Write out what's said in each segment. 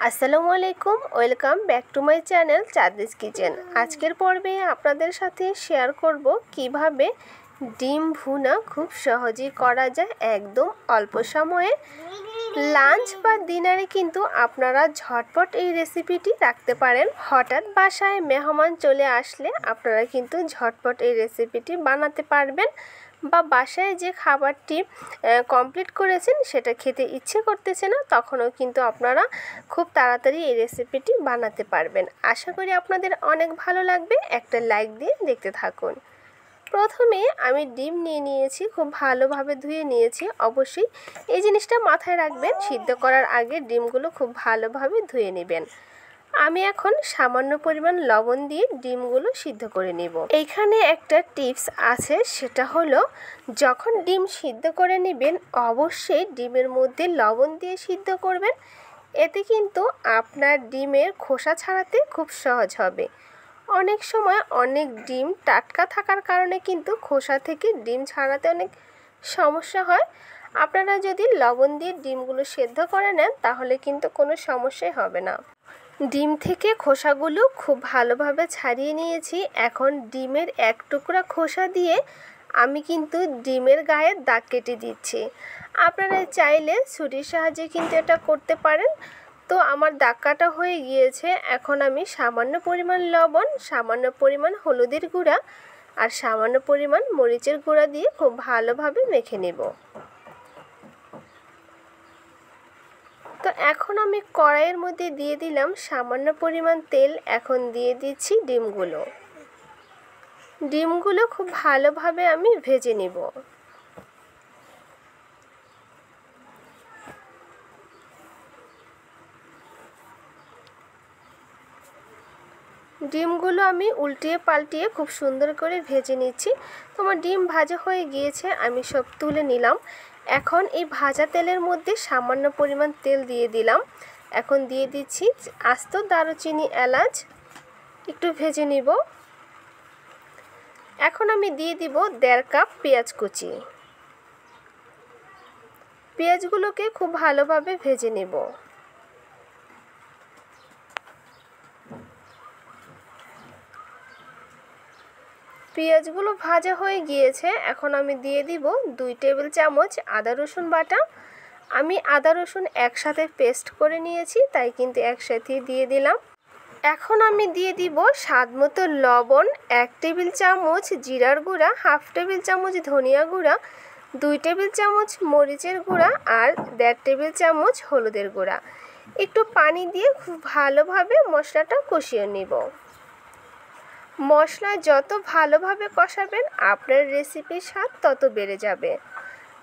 আসসালামু আলাইকুম, welcome back to my channel Chandni's kitchen. আজকের পর্বে আপনাদের সাথে শেয়ার করব কিভাবে ডিম ভুনা খুব সহজেই করা যায় একদম অল্প সময়ে। লাঞ্চ বা ডিনারে কিন্তু আপনারা ঝটপট এই রেসিপিটি রাখতে পারেন। হঠাৎ বাসায় মেহমান চলে আসলে আপনারা কিন্তু ঝটপট এই রেসিপিটি বানাতে পারবেন, বা বাসায় যে খাবারটি কমপ্লিট করেছেন সেটা খেতে ইচ্ছে করতেছে না, তখনও কিন্তু আপনারা খুব তাড়াতাড়ি এই রেসিপিটি বানাতে পারবেন। আশা করি আপনাদের অনেক ভালো লাগবে। একটা লাইক দিয়ে দেখতে থাকুন। প্রথমে আমি ডিম নিয়ে নিয়েছি, খুব ভালোভাবে ধুয়ে নিয়েছি। অবশ্যই এই জিনিসটা মাথায় রাখবেন, সিদ্ধ করার আগে ডিমগুলো খুব ভালোভাবে ধুয়ে নেবেন। আমি এখন সামান্য পরিমাণ লবণ দিয়ে ডিমগুলো সিদ্ধ করে নেব। এইখানে একটা টিপস আছে, সেটা হলো যখন ডিম সিদ্ধ করে নেবেন অবশ্যই ডিমের মধ্যে লবণ দিয়ে সিদ্ধ করবেন। এতে কিন্তু আপনার ডিমের খোসা ছাড়াতে খুব সহজ হবে। অনেক সময় অনেক ডিম টাটকা থাকার কারণে কিন্তু খোসা থেকে ডিম ছাড়াতে অনেক সমস্যা হয়। আপনারা যদি লবণ দিয়ে ডিমগুলো সেদ্ধ করে নেন তাহলে কিন্তু কোনো সমস্যাই হবে না। ডিম থেকে খোসাগুলো খুব ভালোভাবে ছাড়িয়ে নিয়েছি। এখন ডিমের এক টুকরা খোসা দিয়ে আমি কিন্তু ডিমের গায়ে দাগ কেটে দিচ্ছি। আপনারা চাইলে ছুরির সাহায্যে কিন্তু এটা করতে পারেন। তো আমার দাগ কাটা হয়ে গিয়েছে। এখন আমি সামান্য পরিমাণ লবণ, সামান্য পরিমাণ হলুদের গুঁড়া আর সামান্য পরিমাণ মরিচের গুঁড়া দিয়ে খুব ভালোভাবে মেখে নেব। তো এখন আমি কড়াইয়ের মধ্যে দিয়ে দিলাম সামান্য পরিমাণ তেল। এখন দিয়ে দিচ্ছি ডিমগুলো খুব ভালোভাবে আমি ভেজে নেব। ডিমগুলো আমি উল্টিয়ে পাল্টিয়ে খুব সুন্দর করে ভেজে নিচ্ছি। তোমার ডিম ভাজা হয়ে গিয়েছে, আমি সব তুলে নিলাম। এখন এই ভাজা তেলের মধ্যে সামান্য পরিমাণ তেল দিয়ে দিলাম। এখন দিয়ে দিচ্ছি আস্ত দারুচিনি, এলাচ, একটু ভেজে নিব। এখন আমি দিয়ে দিব 1.5 কাপ পেঁয়াজ কুচি। পেঁয়াজগুলোকে খুব ভালোভাবে ভেজে নেব। পেঁয়াজগুলো ভাজা হয়ে গিয়েছে। এখন আমি দিয়ে দিব 2 টেবিল চামচ আদা রসুন বাটা। আমি আদা রসুন একসাথে পেস্ট করে নিয়েছি, তাই কিন্তু একসাথে দিয়ে দিলাম। এখন আমি দিয়ে দিব স্বাদ মতো লবণ, 1 টেবিল চামচ জিরার গুঁড়া, 1/2 টেবিল চামচ ধনিয়া গুঁড়া, 2 টেবিল চামচ মরিচের গুঁড়া আর 1.5 টেবিল চামচ হলুদের গুঁড়া। একটু পানি দিয়ে খুব ভালোভাবে মশলাটা কষিয়ে নেব। মশলা যত ভালোভাবে কষাবেন আপনার রেসিপির স্বাদ তত বেড়ে যাবে।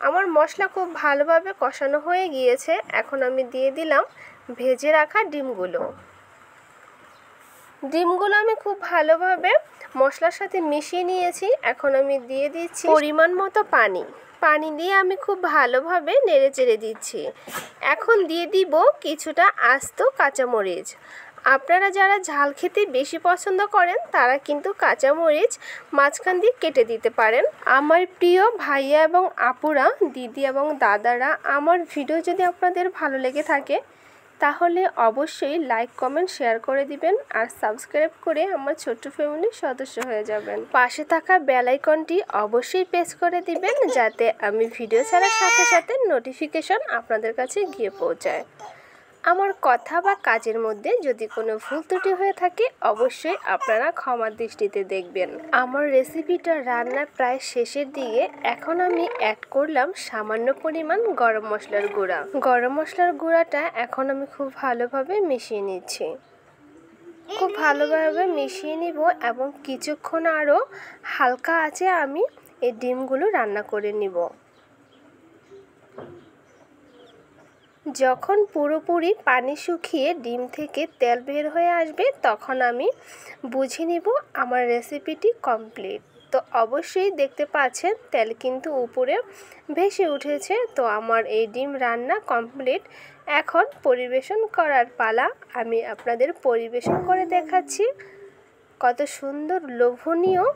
আমার মশলা খুব ভালোভাবে কষানো হয়ে গিয়েছে। এখন আমি দিয়ে দিলাম ভেজে রাখা ডিমগুলো আমি খুব ভালোভাবে মশলার সাথে মিশিয়ে নিয়েছি। এখন আমি দিয়ে দিচ্ছি পরিমাণ মতো পানি দিয়ে আমি খুব ভালোভাবে নেড়ে চেড়ে দিচ্ছি। এখন দিয়ে দিব কিছুটা আস্ত কাঁচামরিচ। আপনারা যারা ঝাল খেতে বেশি পছন্দ করেন তারা কিন্তু কাঁচামরিচ মাঝখান দিয়ে কেটে দিতে পারেন। আমার প্রিয় ভাইয়া এবং আপুরা, দিদি এবং দাদারা, আমার ভিডিও যদি আপনাদের ভালো লেগে থাকে তাহলে অবশ্যই লাইক, কমেন্ট, শেয়ার করে দিবেন আর সাবস্ক্রাইব করে আমার ছোট্ট ফ্যামিলির সদস্য হয়ে যাবেন। পাশে থাকা বেল আইকনটি অবশ্যই প্রেস করে দিবেন যাতে আমি ভিডিও ছাড়ার সাথে সাথে নোটিফিকেশন আপনাদের কাছে গিয়ে পৌঁছায়। আমার কথা বা কাজের মধ্যে যদি কোনো ভুল ত্রুটি হয়ে থাকে অবশ্যই আপনারা ক্ষমার দৃষ্টিতে দেখবেন। আমার রেসিপিটা রান্নার প্রায় শেষের দিকে। এখন আমি অ্যাড করলাম সামান্য পরিমাণ গরম মশলার গুঁড়া। গরম মশলার গুঁড়াটা এখন আমি খুব ভালোভাবে মিশিয়ে নিচ্ছি। খুব ভালোভাবে মিশিয়ে নিব এবং কিছুক্ষণ আরও হালকা আঁচে আমি এই ডিমগুলো রান্না করে নিব। যখন পুরোপুরি পানি শুকিয়ে ডিম থেকে তেল বের হয়ে আসবে তখন আমি বুঝে নিব আমার রেসিপিটি কমপ্লিট। তো অবশ্যই দেখতে পাচ্ছেন তেল কিন্তু উপরে ভেসে উঠেছে। তো আমার এই ডিম রান্না কমপ্লিট। এখন পরিবেশন করার পালা। আমি আপনাদের পরিবেশন করে দেখাচ্ছি কত সুন্দর, লোভনীয়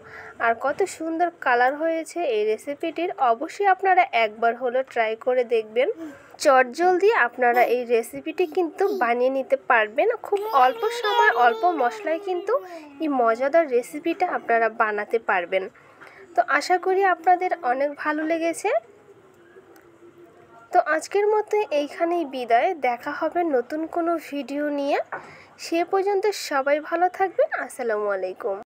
আর কত সুন্দর কালার হয়েছে এই রেসিপিটির। অবশ্যই আপনারা একবার হলো ট্রাই করে দেখবেন। চটজলদি আপনারা এই রেসিপিটি কিন্তু বানিয়ে নিতে পারবেন। খুব অল্প সময় অল্প মশলায় কিন্তু এই মজাদার রেসিপিটা আপনারা বানাতে পারবেন। তো আশা করি আপনাদের অনেক ভালো লেগেছে। তো আজকের মতো এইখানেই বিদায়, দেখা হবে নতুন কোনো ভিডিও নিয়ে। সে পর্যন্ত সবাই ভালো থাকবেন। আসসালামু আলাইকুম।